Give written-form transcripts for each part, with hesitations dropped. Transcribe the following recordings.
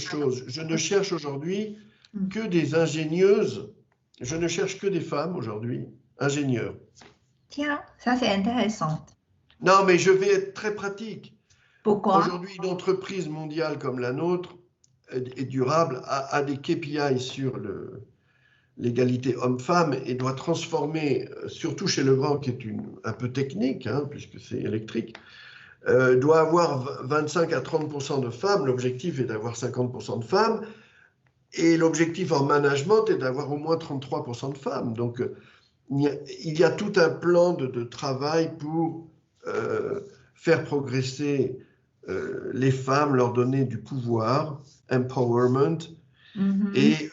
chose. Je ne cherche aujourd'hui que des ingénieuses. Je ne cherche que des femmes aujourd'hui, ingénieurs. Tiens, ça c'est intéressant. Non, mais je vais être très pratique. Pourquoi? Aujourd'hui, une entreprise mondiale comme la nôtre est durable, a des KPI sur l'égalité homme-femme et doit transformer, surtout chez Legrand, qui est un peu technique, hein, puisque c'est électrique, doit avoir 25 à 30% de femmes. L'objectif est d'avoir 50% de femmes. Et l'objectif en management est d'avoir au moins 33% de femmes. Donc, il y a tout un plan de travail pour faire progresser les femmes, leur donner du pouvoir, empowerment. Et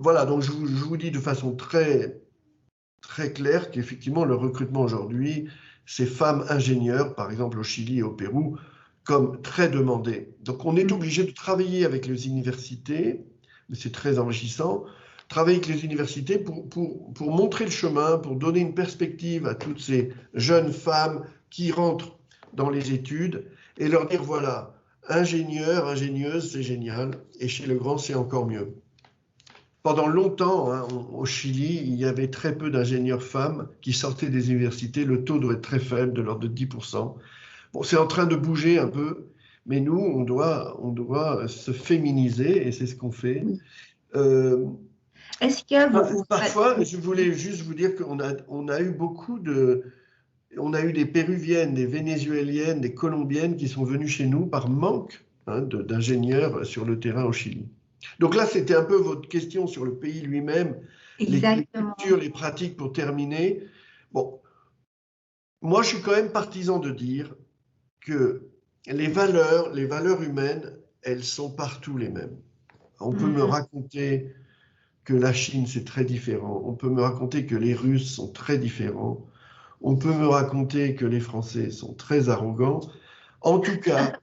voilà, donc je vous dis de façon très, très claire qu'effectivement, le recrutement aujourd'hui, ces femmes ingénieures, par exemple au Chili et au Pérou, comme très demandé. Donc, on est obligé de travailler avec les universités, mais c'est très enrichissant, travailler avec les universités pour montrer le chemin, pour donner une perspective à toutes ces jeunes femmes qui rentrent dans les études et leur dire, voilà, ingénieur, ingénieuse, c'est génial, et chez Legrand, c'est encore mieux. Pendant longtemps, hein, au Chili, il y avait très peu d'ingénieurs femmes qui sortaient des universités. Le taux doit être très faible, de l'ordre de 10%. Bon, c'est en train de bouger un peu, mais nous, on doit se féminiser, et c'est ce qu'on fait. Est-ce que parfois, je voulais juste vous dire qu'on a eu beaucoup on a eu des Péruviennes, des Vénézuéliennes, des Colombiennes qui sont venues chez nous par manque, hein, d'ingénieurs sur le terrain au Chili. Donc là, c'était un peu votre question sur le pays lui-même, les cultures, les pratiques pour terminer. Bon, moi, je suis quand même partisan de dire que les valeurs humaines, elles sont partout les mêmes. On peut me raconter que la Chine, c'est très différent. On peut me raconter que les Russes sont très différents. On peut me raconter que les Français sont très arrogants. En tout cas,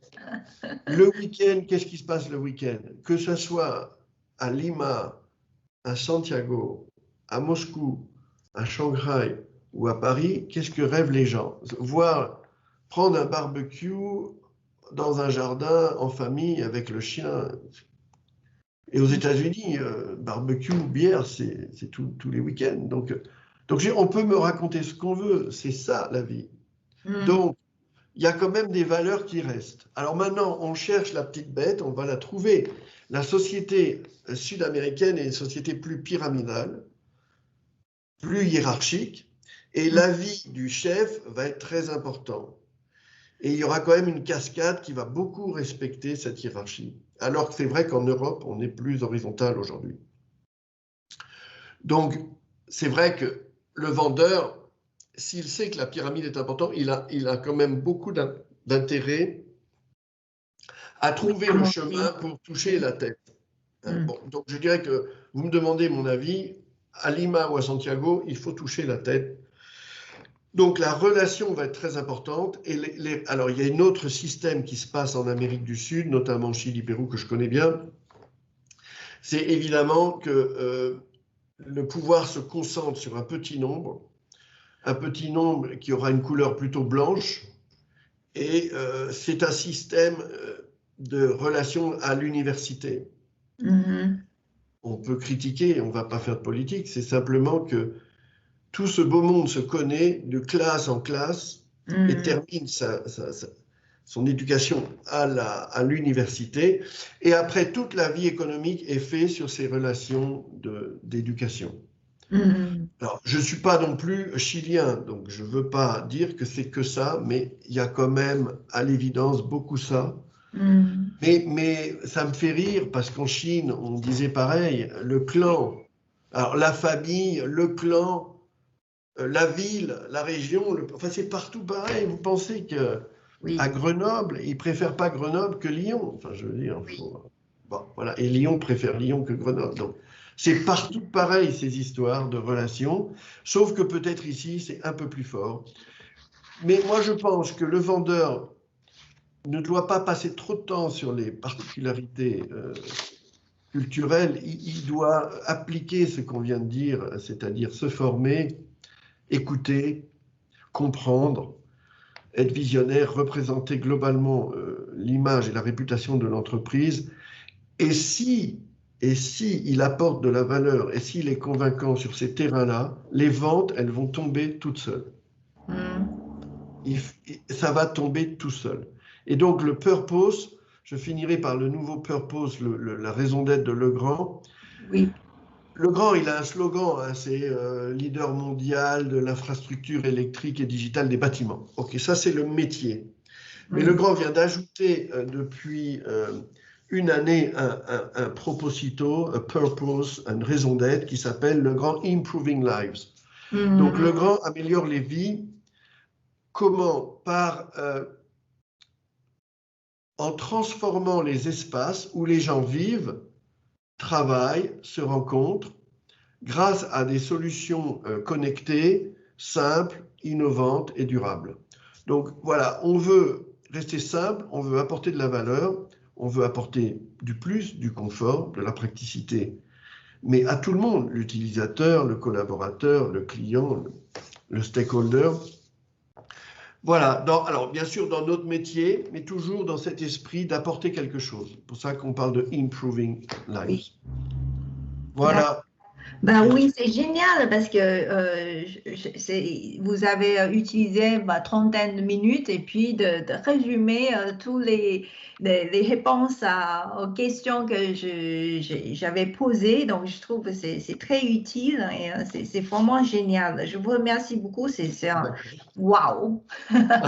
le week-end, qu'est-ce qui se passe le week-end? Que ce soit à Lima, à Santiago, à Moscou, à Shanghai ou à Paris, qu'est-ce que rêvent les gens? Prendre un barbecue dans un jardin en famille avec le chien. Et aux États-Unis, barbecue, bière, c'est tous les week-ends. Donc on peut me raconter ce qu'on veut, c'est ça la vie. Donc, il y a quand même des valeurs qui restent. Alors maintenant, on cherche la petite bête, on va la trouver. La société sud-américaine est une société plus pyramidale, plus hiérarchique, et l'avis du chef va être très important. Et il y aura quand même une cascade qui va beaucoup respecter cette hiérarchie. Alors que c'est vrai qu'en Europe, on est plus horizontal aujourd'hui. Donc, c'est vrai que le vendeur, s'il sait que la pyramide est importante, il a quand même beaucoup d'intérêt à trouver le chemin pour toucher la tête. Bon, donc, je dirais que vous me demandez mon avis, à Lima ou à Santiago, il faut toucher la tête. Donc, la relation va être très importante. Alors, il y a un autre système qui se passe en Amérique du Sud, notamment Chili, Pérou, que je connais bien. C'est évidemment que le pouvoir se concentre sur un petit nombre qui aura une couleur plutôt blanche. Et c'est un système de relation à l'université. On peut critiquer, on ne va pas faire de politique, c'est simplement que tout ce beau monde se connaît de classe en classe et termine son éducation à l'université. Et après, toute la vie économique est faite sur ces relations d'éducation. Alors, je ne suis pas non plus chilien, donc je ne veux pas dire que c'est que ça, mais il y a quand même, à l'évidence, beaucoup ça. Mais ça me fait rire parce qu'en Chine, on disait pareil, le clan, alors la famille, le clan, la ville, la région, enfin c'est partout pareil. Vous pensez qu'à Grenoble, ils ne préfèrent pas Grenoble que Lyon. Enfin, je veux dire, bon, voilà. Et Lyon préfère Lyon que Grenoble. Donc, c'est partout pareil, ces histoires de relations, sauf que peut-être ici, c'est un peu plus fort. Mais moi, je pense que le vendeur ne doit pas passer trop de temps sur les particularités culturelles. Il doit appliquer ce qu'on vient de dire, c'est-à-dire se former, écouter, comprendre, être visionnaire, représenter globalement l'image et la réputation de l'entreprise Et si il apporte de la valeur et s'il est convaincant sur ces terrains-là, les ventes, elles vont tomber toutes seules. Ça va tomber tout seul. Et donc le purpose, je finirai par le nouveau purpose, la raison d'être de Legrand. Oui. Legrand, il a un slogan, hein, c'est leader mondial de l'infrastructure électrique et digitale des bâtiments. Ok, ça c'est le métier. Mais Legrand vient d'ajouter depuis une année un proposito, un purpose, une raison d'être qui s'appelle Legrand Improving Lives. Donc Legrand améliore les vies. Comment? En transformant les espaces où les gens vivent, travaillent, se rencontrent, grâce à des solutions connectées, simples, innovantes et durables. Donc voilà, on veut rester simple, on veut apporter de la valeur, on veut apporter du plus, du confort, de la praticité, mais à tout le monde, l'utilisateur, le collaborateur, le client, le stakeholder. Voilà, alors bien sûr dans notre métier, mais toujours dans cet esprit d'apporter quelque chose. C'est pour ça qu'on parle de improving lives. Oui. Voilà. Ben oui, c'est génial parce que vous avez utilisé trentaine de minutes et puis de résumer tous les réponses aux questions que j'avais posées. Donc, je trouve que c'est très utile et c'est vraiment génial. Je vous remercie beaucoup. C'est waouh!